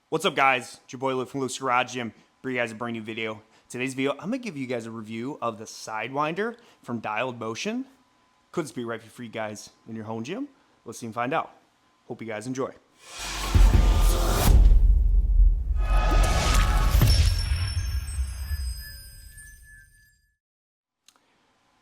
What's up, guys? It's your boy Luke from Luke's Garage Gym. Bring you guys a brand new video. Today's video, I'm gonna give you guys a review of the Sidewinder from Dialed Motion. Could this be right for you guys in your home gym? Let's see and find out. Hope you guys enjoy.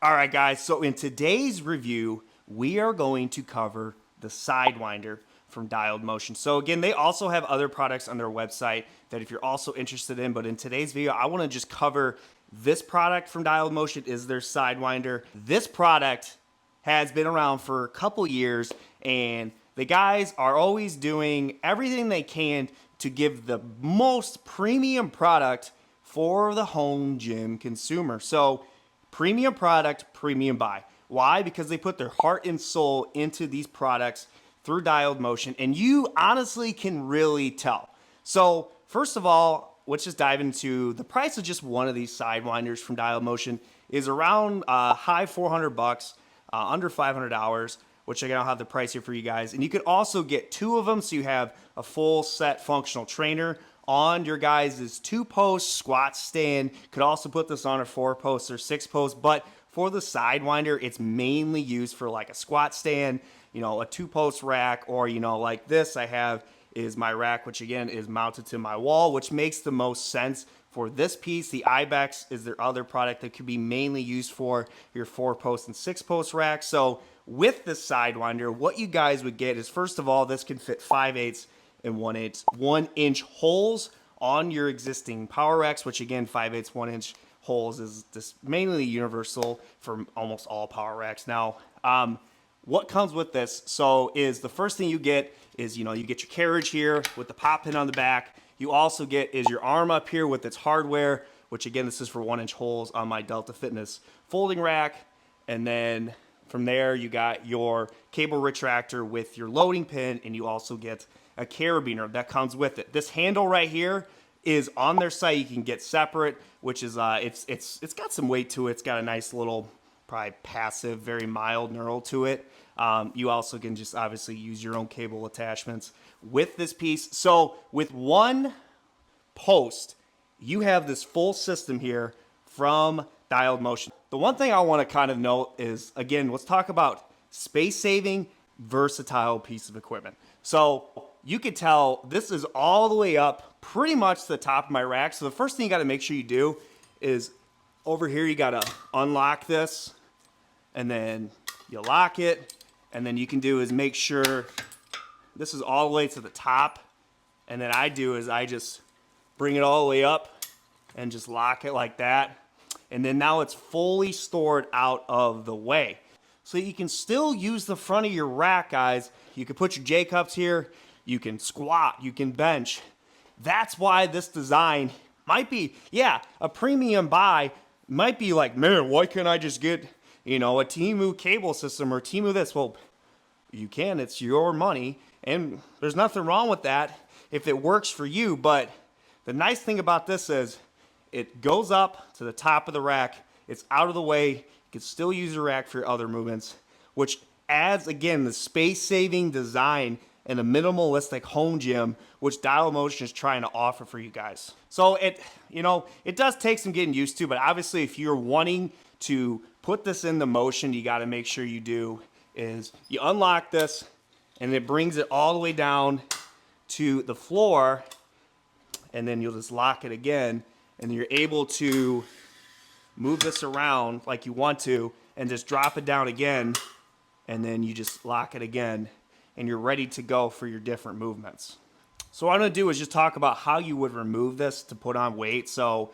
All right, guys, so in today's review, we are going to cover the Sidewinder from Dialed Motion. So again, they also have other products on their website that if you're also interested in, but in today's video, I wanna just cover this product from Dialed Motion is their Sidewinder. This product has been around for a couple years, and the guys are always doing everything they can to give the most premium product for the home gym consumer. So premium product, premium buy. Why? Because they put their heart and soul into these products through Dialed Motion, and you honestly can really tell. So first of all, let's just dive into the price of just one of these Sidewinders from Dialed Motion is around high 400 bucks, under $500, which again, I'll have the price here for you guys. And you could also get two of them, so you have a full set functional trainer on your guys' 2-post squat stand. Could also put this on a 4-post or 6-post, but for the Sidewinder, it's mainly used for like a squat stand, you know, a 2-post rack, or, you know, like this I have is my rack, which again is mounted to my wall, which makes the most sense for this piece. The Ibex is their other product that could be mainly used for your 4-post and 6-post rack. So with the Sidewinder, what you guys would get is, first of all, this can fit 5/8 and 1-inch holes on your existing power racks, which again, 5/8, 1-inch holes is just mainly universal for almost all power racks. Now, what comes with this, so is the first thing you get is, you know, you get your carriage here with the pop pin on the back. You also get is your arm up here with its hardware, which again, this is for 1-inch holes on my Delta Fitness folding rack. And then from there, you got your cable retractor with your loading pin, and you also get a carabiner that comes with it. This handle right here is on their site. You can get separate, which is it's got some weight to it. It's got a nice little, probably passive, very mild knurl to it. You also can just obviously use your own cable attachments with this piece. So with one post, you have this full system here from Dialed Motion. The one thing I want to kind of note is, again, let's talk about space-saving, versatile piece of equipment. So you could tell this is all the way up pretty much to the top of my rack. So the first thing you got to make sure you do is over here, you got to unlock this, and then you lock it, and then you can do is make sure this is all the way to the top. And then I do is I just bring it all the way up and just lock it like that. And then now it's fully stored out of the way. So you can still use the front of your rack, guys. You can put your J-cups here, you can squat, you can bench. That's why this design might be, yeah, a premium buy. Might be like, man, why can't I just get, you know, a Temu cable system or Temu this? Well, you can, it's your money, and there's nothing wrong with that if it works for you. But the nice thing about this is it goes up to the top of the rack, it's out of the way, you can still use your rack for your other movements, which adds, again, the space-saving design and a minimalistic home gym, which Dialed Motion is trying to offer for you guys. So it, you know, it does take some getting used to, but obviously if you're wanting to put this into motion, you got to make sure you do is you unlock this, and it brings it all the way down to the floor, and then you'll just lock it again, and you're able to move this around like you want to, and just drop it down again, and then you just lock it again, and you're ready to go for your different movements. So what I'm gonna do is just talk about how you would remove this to put on weight. So,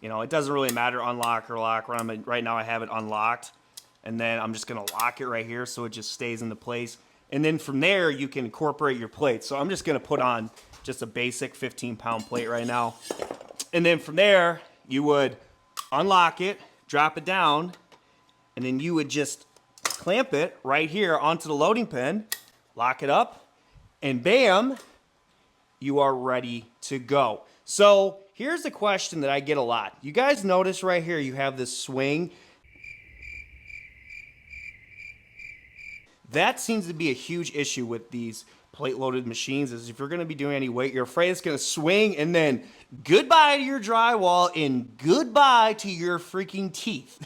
you know, it doesn't really matter unlock or lock. Right now I have it unlocked, and then I'm just gonna lock it right here so it just stays into place. And then from there, you can incorporate your plate. So I'm just gonna put on just a basic 15-pound plate right now. And then from there, you would unlock it, drop it down, and then you would just clamp it right here onto the loading pin, lock it up, and bam, you are ready to go. So here's the question that I get a lot. You guys notice right here, you have this swing. That seems to be a huge issue with these plate-loaded machines is if you're going to be doing any weight, you're afraid it's going to swing, and then goodbye to your drywall and goodbye to your freaking teeth.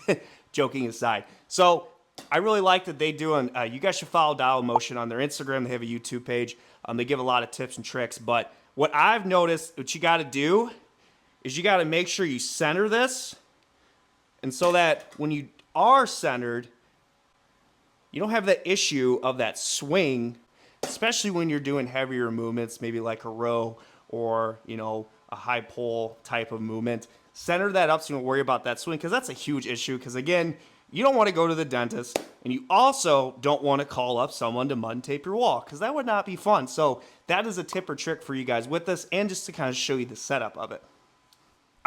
Joking aside. So I really like that they do, you guys should follow Dialed Motion on their Instagram. They have a YouTube page. They give a lot of tips and tricks. But what I've noticed, what you got to do is you got to make sure you center this. And so that when you are centered, you don't have that issue of that swing, especially when you're doing heavier movements, maybe like a row or, you know, a high pull type of movement. Center that up so you don't worry about that swing, because that's a huge issue. Because again, you don't want to go to the dentist, and you also don't want to call up someone to mud and tape your wall, because that would not be fun. So that is a tip or trick for you guys with this, and just to kind of show you the setup of it.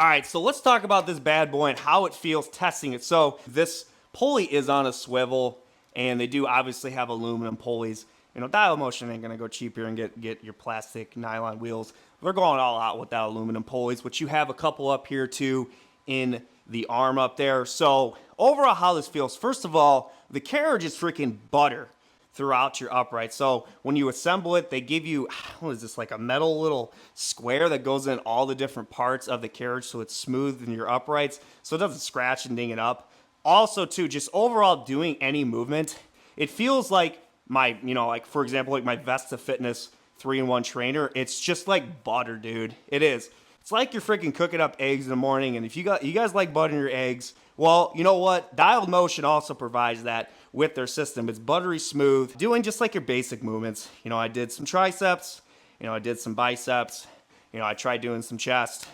All right, so let's talk about this bad boy and how it feels testing it. So this pulley is on a swivel, and they do obviously have aluminum pulleys. You know, Dialed Motion ain't gonna go cheap here and get your plastic nylon wheels. They're going all out with that aluminum pulleys, which you have a couple up here too in the arm up there. So overall, how this feels, first of all, the carriage is freaking butter throughout your upright. So when you assemble it, they give you, what is this, like a metal little square that goes in all the different parts of the carriage so it's smooth in your uprights so it doesn't scratch and ding it up. Also too, just overall doing any movement, it feels like my, you know, like for example, like my Vesta Fitness 3-in-1 trainer, it's just like butter, dude. It is. It's like you're freaking cooking up eggs in the morning, and if you guys like buttering your eggs, well, you know what? Dialed Motion also provides that with their system. It's buttery smooth, doing just like your basic movements. You know, I did some triceps, you know, I did some biceps, you know, I tried doing some chest.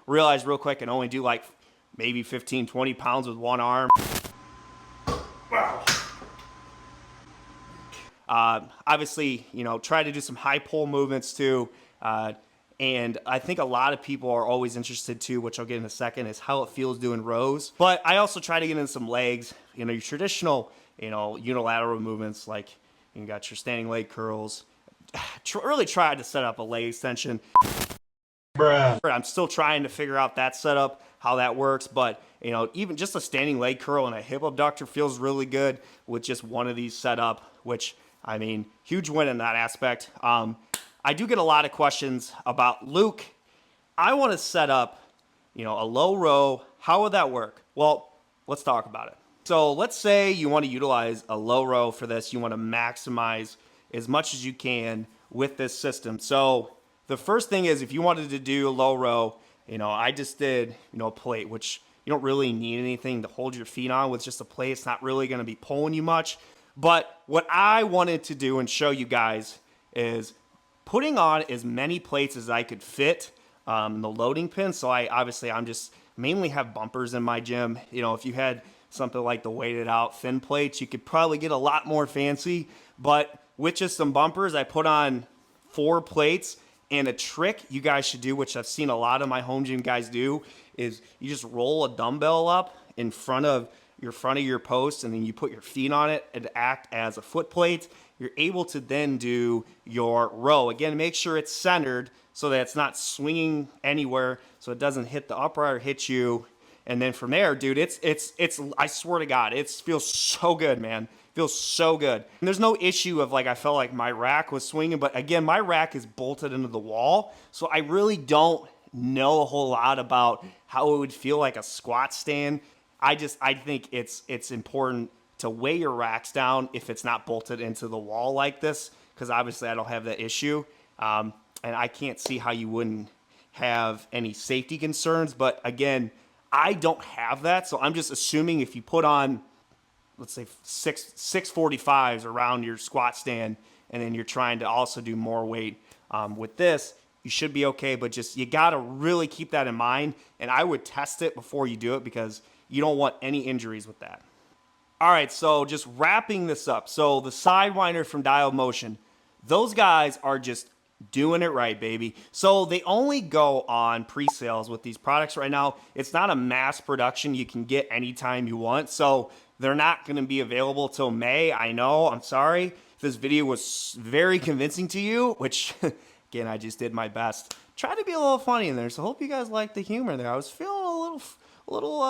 Realized real quick I can only do like maybe 15, 20 pounds with one arm. Wow. Obviously, you know, try to do some high pull movements too. And I think a lot of people are always interested too, which I'll get in a second, is how it feels doing rows. But I also try to get in some legs, you know, your traditional, you know, unilateral movements, like you got your standing leg curls. Really tried to set up a leg extension. Bruh. I'm still trying to figure out that setup, how that works. But, you know, even just a standing leg curl and a hip abductor feels really good with just one of these set up, which, I mean, huge win in that aspect. I do get a lot of questions about, Luke, I want to set up, you know, a low row. How would that work? Well, let's talk about it. So let's say you want to utilize a low row for this. You want to maximize as much as you can with this system. So the first thing is, if you wanted to do a low row, you know, I just did, you know, a plate, which you don't really need anything to hold your feet on with just a plate. It's not really going to be pulling you much. But what I wanted to do and show you guys is putting on as many plates as I could fit the loading pin. So I'm just mainly have bumpers in my gym. You know, if you had something like the weighted out thin plates, you could probably get a lot more fancy. But with just some bumpers, I put on 4 plates. And a trick you guys should do, which I've seen a lot of my home gym guys do, is you just roll a dumbbell up in front of your post, and then you put your feet on it and act as a foot plate. You're able to then do your row. Again, make sure it's centered so that it's not swinging anywhere, so it doesn't hit the upright or hit you. And then from there, dude, it's I swear to God, it feels so good, man. Feels so good. And there's no issue of like, I felt like my rack was swinging, but again, my rack is bolted into the wall. So I really don't know a whole lot about how it would feel like a squat stand. I think it's important to weigh your racks down if it's not bolted into the wall like this, because obviously I don't have that issue. And I can't see how you wouldn't have any safety concerns. But again, I don't have that. So I'm just assuming if you put on, let's say 645s around your squat stand, and then you're trying to also do more weight with this, you should be okay. But just, you got to really keep that in mind. And I would test it before you do it, because you don't want any injuries with that. All right, so just wrapping this up. So the Sidewinder from Dialed Motion, those guys are just doing it right, baby. So they only go on pre-sales with these products right now. It's not a mass production you can get anytime you want. So they're not going to be available till May. I know, I'm sorry. This video was very convincing to you, which again, I just did my best. Try to be a little funny in there. So hope you guys like the humor there. I was feeling a little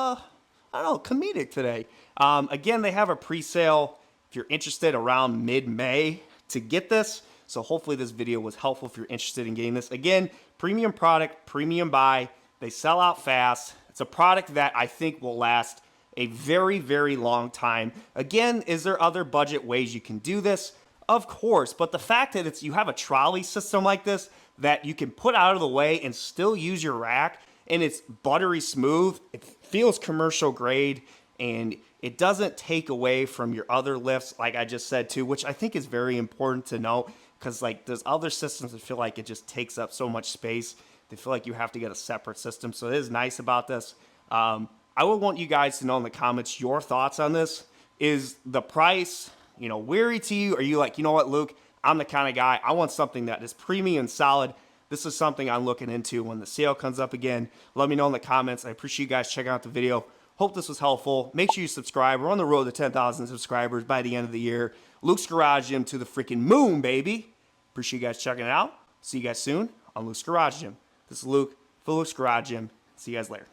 I don't know, comedic today. Again, they have a pre-sale if you're interested around mid-May to get this. So hopefully this video was helpful if you're interested in getting this. Again, premium product, premium buy. They sell out fast. It's a product that I think will last a very, very long time. Again, is there other budget ways you can do this? Of course, but the fact that you have a trolley system like this that you can put out of the way and still use your rack, and it's buttery smooth, it feels commercial grade, and it doesn't take away from your other lifts, like I just said too, which I think is very important to note, because like there's other systems that feel like it just takes up so much space. They feel like you have to get a separate system. So it is nice about this. I would want you guys to know in the comments your thoughts on this. Is the price, weary to you? Are you like, you know what, Luke, I'm the kind of guy, I want something that is premium and solid. This is something I'm looking into when the sale comes up again. Let me know in the comments. I appreciate you guys checking out the video. Hope this was helpful. Make sure you subscribe. We're on the road to 10,000 subscribers by the end of the year. Luke's Garage Gym to the freaking moon, baby. Appreciate you guys checking it out. See you guys soon on Luke's Garage Gym. This is Luke for Luke's Garage Gym. See you guys later.